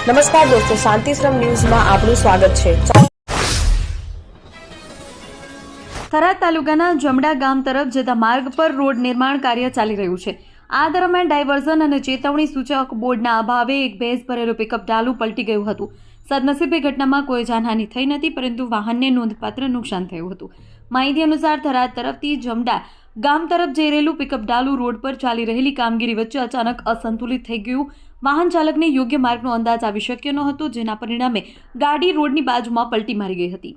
નમસ્કાર દોસ્તો, શાંતિશ્રમ ન્યૂઝમાં આપનું સ્વાગત છે। થરાદ તાલુકાના જમડા ગામ તરફ જતા માર્ગ પર રોડ નિર્માણ કાર્ય ચાલી રહ્યું છે। આ દરમિયાન ડાયવર્ઝન અને ચેતવણી સૂચક બોર્ડના અભાવે એક ભેંસ ભરેલું પિકઅપ ડાલું પલટી ગયું હતું। સદનસીબે ઘટનામાં કોઈ જાનહાનિ થઈ નથી, પરંતુ વાહનને નોંધપાત્ર નુકસાન થયું હતું। માહિતી અનુસાર થરાદ તરફથી જમડા ગામ તરફ જઈ રહેલું પિકઅપ ડાલુ રોડ પર ચાલી રહેલી કામગીરી વચ્ચે અચાનક અસંતુલિત થઈ ગયું। વાહન ચાલકને યોગ્ય માર્ગનો અંદાજ આવી શક્યો ન હતો, જેના પરિણામે ગાડી રોડની બાજુમાં પલટી મારી ગઈ હતી।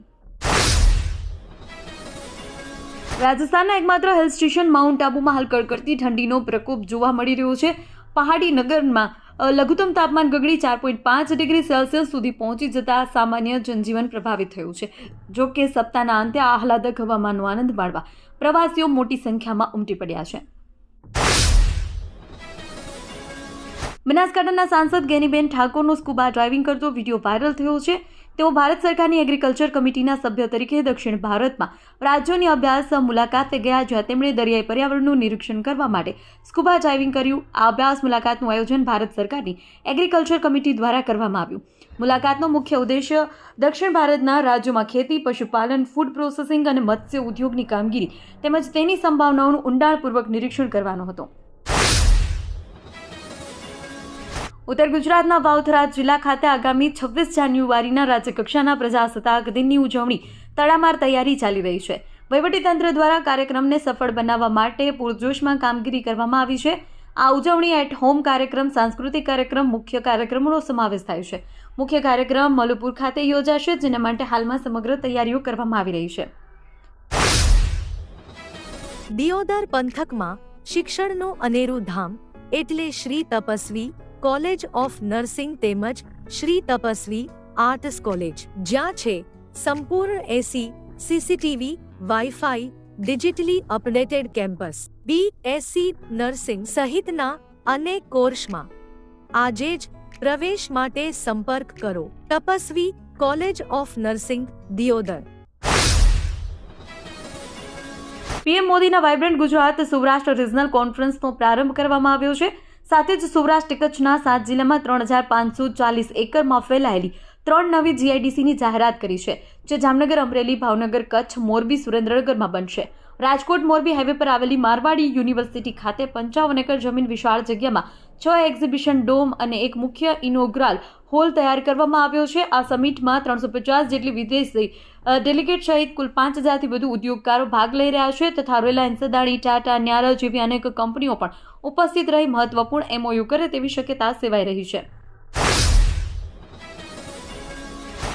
રાજસ્થાનના એકમાત્ર હિલ સ્ટેશન માઉન્ટ આબુમાં હાલ કડકડતી ઠંડીનો પ્રકોપ જોવા મળી રહ્યો છે। પહાડી નગરમાં લઘુત્તમ તાપમાન ગગડી 4.5 ડિગ્રી સેલ્સિયસ સુધી પહોંચી જતા સામાન્ય જનજીવન પ્રભાવિત થયું છે। જો કે સપ્તાહના અંતે આહલાદક હવામાનનો આનંદ માણવા પ્રવાસીઓ મોટી સંખ્યામાં ઉમટી પડ્યા છે। બનાસકાંઠાના સાંસદ ગેનીબેન ઠાકોરનો સ્કૂબા ડ્રાઇવિંગ કરતો વિડીયો વાયરલ થયો છે। તેઓ ભારત સરકારની એગ્રીકલ્ચર કમિટીના સભ્ય તરીકે દક્ષિણ ભારતમાં રાજ્યોની અભ્યાસ મુલાકાતે ગયા, જ્યાં તેમણે દરિયાઈ પર્યાવરણનું નિરીક્ષણ કરવા માટે સ્કૂબા ડ્રાઇવિંગ કર્યું। આ અભ્યાસ મુલાકાતનું આયોજન ભારત સરકારની એગ્રીકલ્ચર કમિટી દ્વારા કરવામાં આવ્યું। મુલાકાતનો મુખ્ય ઉદ્દેશ્ય દક્ષિણ ભારતના રાજ્યોમાં ખેતી, પશુપાલન, ફૂડ પ્રોસેસિંગ અને મત્સ્ય ઉદ્યોગની કામગીરી તેમજ તેની સંભાવનાઓનું ઊંડાણપૂર્વક નિરીક્ષણ કરવાનો હતો। ઉત્તર ગુજરાતના વાવથરા જિલ્લા ખાતે આગામી 26 જાન્યુઆરીના રાજ્યકક્ષાના પ્રજાસત્તાક દિનની ઉજવણી તડામાર તૈયારી ચાલી રહી છે। વહીવટીતંત્ર દ્વારા કાર્યક્રમને સફળ બનાવવા માટે પૂરજોશમાં કામગીરી કરવામાં આવી છે। આ ઉજવણી એટ હોમ કાર્યક્રમ, સાંસ્કૃતિક કાર્યક્રમ, મુખ્ય કાર્યક્રમોનો સમાવેશ થાય છે। મુખ્ય કાર્યક્રમ મલુપુર ખાતે યોજાશે, જેના માટે હાલમાં સમગ્ર તૈયારીઓ કરવામાં આવી રહી છે। દિયોદર પંથકમાં શિક્ષણનું અનેરું ધામ એટલે Shri Tapasvi college of nursing તેમજ શ્રી તપસ્વી આર્ટ્સ કોલેજ, જ્યાં છે સંપૂર્ણ AC, CCTV, wifi, digitally updated campus, BSc nursing સહિતના અનેક કોર્સમાં આજે જ પ્રવેશ માટે સંપર્ક કરો। Tapasvi college of nursing, Deodar. PM મોદીના વાઇબ્રન્ટ ગુજરાત સૌરાષ્ટ્ર રિજનલ કોન્ફરન્સનો પ્રારંભ કરવામાં આવ્યો છે। સાથે જ સૌરાષ્ટ્ર કચ્છના 7 જિલ્લામાં 3540 એકરમાં ફેલાયેલી 3 નવી જીઆઈડીસીની જાહેરાત કરી છે, જે જામનગર, અમરેલી, ભાવનગર, કચ્છ, મોરબી, સુરેન્દ્રનગરમાં બનશે। રાજકોટ મોરબી હાઈવે પર આવેલી મારવાડી યુનિવર્સિટી ખાતે 55 એકર જમીન વિશાળ જગ્યામાં 6 એક્ઝિબિશન ડોમ અને એક મુખ્ય ઇનોગ્રાલ હોલ તૈયાર કરવામાં આવ્યો છે। આ સમિટમાં 350 જેટલી વિદેશી ડેલિગેટ સહિત કુલ 5000થી વધુ ઉદ્યોગકારો ભાગ લઈ રહ્યા છે, તથા રિલાયન્સ, અદાણી, ટાટા, ન્યારા જેવી અનેક કંપનીઓ પણ ઉપસ્થિત રહી મહત્વપૂર્ણ એમઓયુ કરે તેવી શક્યતા સેવાઈ રહી છે।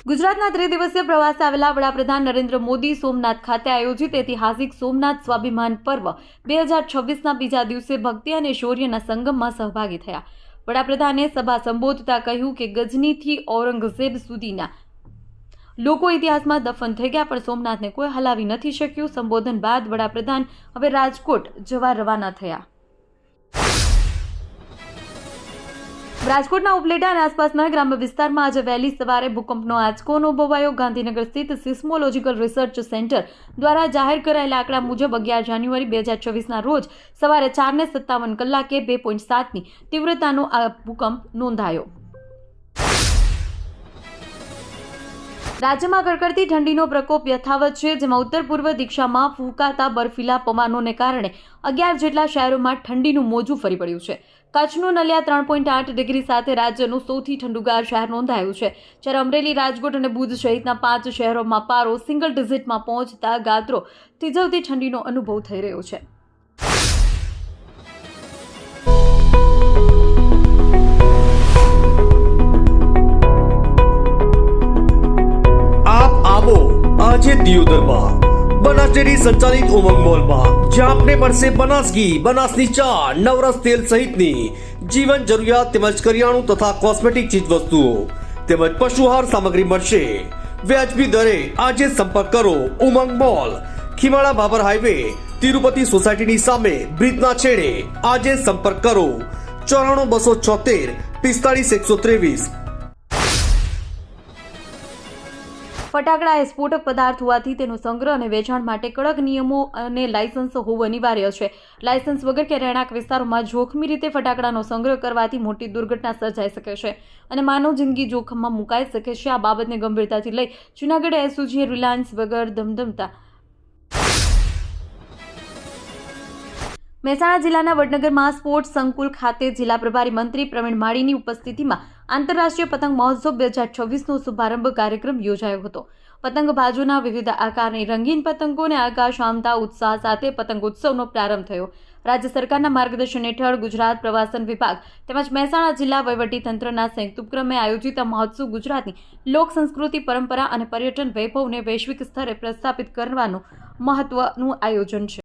ગુજરાતના 3 દિવસીય પ્રવાસે આવેલા વડાપ્રધાન નરેન્દ્ર મોદી સોમનાથ ખાતે આયોજિત ઐતિહાસિક સોમનાથ સ્વાભિમાન પર્વ 2026ના બીજા દિવસે ભક્તિ અને શૌર્યના સંગમમાં સહભાગી થયા। વડાપ્રધાને સભા સંબોધતા કહ્યું કે ગજનીથી ઔરંગઝેબ સુધીના લોકો ઇતિહાસમાં દફન થઈ ગયા, પણ સોમનાથને કોઈ હલાવી નથી શક્યું। સંબોધન બાદ વડાપ્રધાન હવે રાજકોટ જવા રવાના થયા। રાજકોટના ઉપલેટા અને આસપાસના ગ્રામ્ય વિસ્તારમાં આજે વહેલી સવારે ભૂકંપનો આંચકો અનુભવાયો। ગાંધીનગર સ્થિત સિસ્મોલોજીકલ રિસર્ચ સેન્ટર દ્વારા જાહેર કરાયેલા આંકડા મુજબ 11 જાન્યુઆરી 2024ના રોજ સવારે 4:57 કલાકે 2.7ની તીવ્રતાનો આ ભૂકંપ નોંધાયો। રાજ્યમાં કડકડતી ઠંડીનો પ્રકોપ યથાવત છે, જેમાં ઉત્તર પૂર્વ દિશામાં ફૂંકાતા બર્ફીલા પવનોને કારણે 11 જેટલા શહેરોમાં ઠંડીનું મોજું ફરી પડ્યું છે। કચ્છનું નલિયા 3.8 ડિગ્રી સાથે રાજ્યનું સૌથી ઠંડુગાર શહેર નોંધાયું છે, જ્યારે અમરેલી, રાજકોટ અને ભુજ સહિતના 5 શહેરોમાં પારો સિંગલ ડિજિટમાં પહોંચતા ગાત્રો થીજવતી ઠંડીનો અનુભવ થઈ રહ્યો છે। આજે દિયોદરમાં બનાસ ડેરી સંચાલિત ઉમંગ મોલમાં, જ્યાં આપને મળશે બનાસ ઘી, બનાસની ચા, નવરસ તેલ સહિતની જીવન જરૂરિયાત તેમજ કરિયાણું તથા કોસ્મેટિક ચીજ વસ્તુઓ તેમજ પશુઆહાર સામગ્રી મળશે વ્યાજબી દરે। આજે સંપર્ક કરો ઉમંગ મોલ, ખીમાળા બાબર હાઈવે, તિરુપતિ સોસાયટીની સામે, બ્રિજના છેડે। આજે સંપર્ક કરો 94 276 45 123। ફટાકડા એ સ્ફોટક પદાર્થ હોવાથી તેનો સંગ્રહ અને વેચાણ માટે કડક નિયમો અને લાયસન્સ હોવું અનિવાર્ય છે. લાયસન્સ વગર કે રહેણાંક વિસ્તારોમાં જોખમી રીતે ફટાકડાનો સંગ્રહ કરવાથી મોટી દુર્ઘટના સર્જાઈ શકે છે અને માનવ જિંદગી જોખમમાં મુકાઈ શકે છે. આ બાબતને ગંભીરતાથી લઈ જૂનાગઢ એસઓજીએ રિલાયન્સ વગર ધમધમતા મહેસાણા જિલ્લાના વડનગરમાં સ્પોર્ટ્સ સંકુલ ખાતે જિલ્લા પ્રભારી મંત્રી પ્રવીણ માળીની ઉપસ્થિતિમાં આંતરરાષ્ટ્રીય પતંગ મહોત્સવ 2026નો શુભારંભ કાર્યક્રમ યોજાયો હતો. પતંગબાજોના વિવિધ આકારની રંગીન પતંગોને આકાશ આમતા ઉત્સાહ સાથે પતંગોત્સવનો પ્રારંભ થયો. રાજ્ય સરકારના માર્ગદર્શન હેઠળ ગુજરાત પ્રવાસન વિભાગ તેમજ મહેસાણા જિલ્લા વહીવટીતંત્રના સંયુક્ત ઉપક્રમે આયોજિત આ મહોત્સવ ગુજરાતની લોક સંસ્કૃતિ, પરંપરા અને પર્યટન વૈભવને વૈશ્વિક સ્તરે પ્રસ્થાપિત કરવાનું મહત્વનું આયોજન છે.